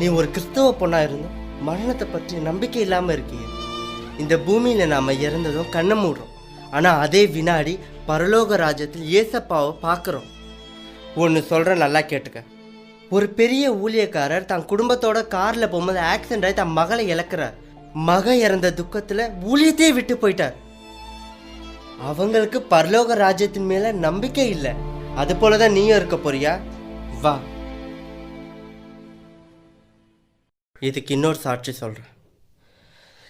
நீ ஒரு கிறிஸ்தவ பொண்ணா இருந்தும் மரணத்தை பற்றி நம்பிக்கை இல்லாமல் இருக்கீங்க. இந்த பூமியில் நாம் இறந்ததும் கண்ணை மூடுறோம். ஆனால் அதே வினாடி பரலோக ராஜ்யத்தில் ஏசப்பாவை பார்க்குறோம். ஒன்று சொல்கிறேன், நல்லா கேட்டுக்க. ஒரு பெரிய ஊழியக்காரர் தன் குடும்பத்தோட காரில் போகும்போது ஆக்சிடென்ட் ஆகி தன் மகளை இழக்கிறார். மகன் இறந்த துக்கத்தில் ஊழியத்தையே விட்டு போயிட்டார். அவங்களுக்கு பரலோக ராஜ்யத்தின் மேலே நம்பிக்கை இல்லை. அது போல தான் நீயும் இருக்க போறியா? வா, இதுக்கு இன்னொரு சாட்சி சொல்கிறேன்.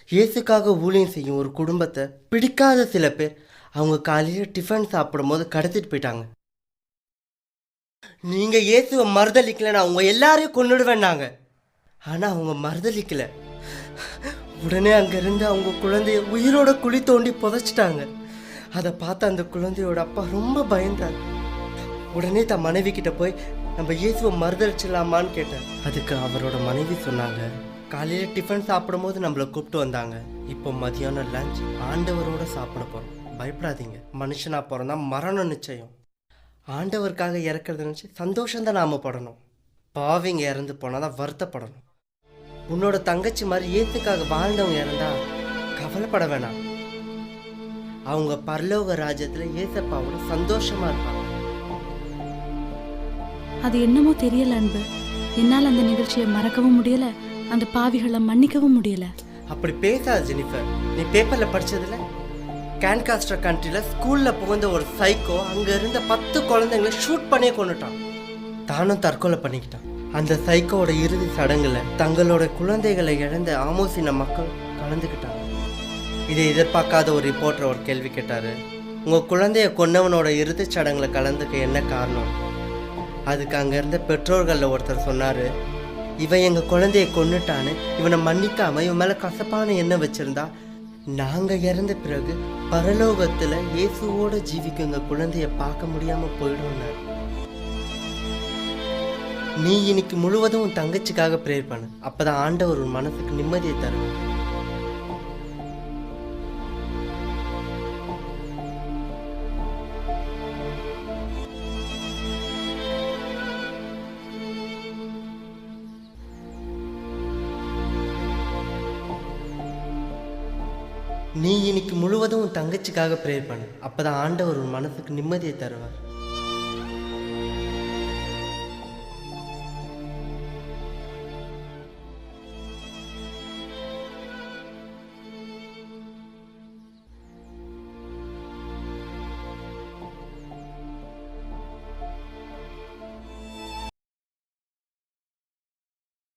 இயேசுக்காக ஊழியம் செய்யும் ஒரு குடும்பத்தை பிடிக்காத சில பேர் அவங்க காலையில் டிஃபன் சாப்பிடும் போது கடத்திட்டு போயிட்டாங்க. நீங்கள் இயேசுவை மறுதளிக்கலைன்னா அவங்க எல்லாரையும் கொன்னுடுவேன்னாங்க. ஆனால் அவங்க மறுதளிக்கலை. உடனே அங்கேருந்து அவங்க குழந்தைய உயிரோட குழி தோண்டி புதைச்சிட்டாங்க. அதை பார்த்து அந்த குழந்தையோட அப்பா ரொம்ப பயந்தார். உடனே தன் மனைவி கிட்ட போய் நம்ம இயேசுவை மறுதளிச்சிடலாமான்னு கேட்டார். அதுக்கு அவரோட மனைவி சொன்னாங்க, காலையில் டிஃபன் சாப்பிடும் போது நம்மளை கூப்பிட்டு வந்தாங்க. இப்போ மதியானம் லஞ்ச் ஆண்டவரோட சாப்பிட போகிறோம். பயப்படாதீங்க, மனுஷனா பிறந்தா மரணம் நிச்சயம். ஆண்டவருக்காக இறக்குறது நினச்சி சந்தோஷம்தான் நாம் படணும். பாவிங்க இறந்து போனால் தான் வருத்தப்படணும். உன்னோட தங்கச்சி மாதிரி இயேசுக்காக வாழ்ந்தவங்க இறந்தா கவலைப்பட வேணாம். அவங்க பரலோக ராஜ்யத்தில் ஏசப்பாவோட சந்தோஷமா இருப்பாங்க. அது என்னமோ தெரியல அன்பு, என்னால் அந்த நிகழ்ச்சியை மறக்கவும் முடியல, அந்த பாவிகளை மன்னிக்கவும் முடியல. அப்படி பேசாத ஜெனிஃபர். நீ பேப்பர்ல படிச்சதுல கேன்காஸ்டர் கண்ட்ரியில் ஸ்கூலில் புகுந்த ஒரு சைக்கோ அங்கே இருந்த 10 குழந்தைங்களை ஷூட் பண்ணியே கொண்டுட்டான். தானும் தற்கொலை பண்ணிக்கிட்டான். அந்த சைக்கோட இறுதி சடங்குல தங்களோட குழந்தைகளை இழந்த ஆமோசின மக்கள் கலந்துக்கிட்டாங்க. இதை எதிர்பார்க்காத ஒரு ரிப்போர்ட்டர் ஒரு கேள்வி கேட்டார், உங்கள் குழந்தைய கொன்னவனோட இறுதி சடங்குல கலந்துக்க என்ன காரணம்? அதுக்கு அங்கே இருந்த பெற்றோர்களில் ஒருத்தர் சொன்னார், இவன் எங்கள் குழந்தைய கொன்னுட்டான்னு இவனை மன்னிக்காமல் இவன் மேலே கசப்பான எண்ணம் வச்சுருந்தா நாங்கள் இறந்த பிறகு பரலோகத்தில் இயேசுவோட ஜீவிக்கு எங்கள் குழந்தைய பார்க்க முடியாமல் போயிடும்னார். நீ இன்னைக்கு முழுவதும் உன் தங்கச்சிக்காக ப்ரேயர் பண்ணு. அப்போதான் ஆண்டவர் உன் மனசுக்கு நிம்மதியை தருவார். நீ இன்னைக்கு முழுவதும் உன் தங்கச்சிக்காக ப்ரேயர் பண்ணு. அப்போதான் ஆண்டவர் உன் மனசுக்கு நிம்மதியை தருவார்.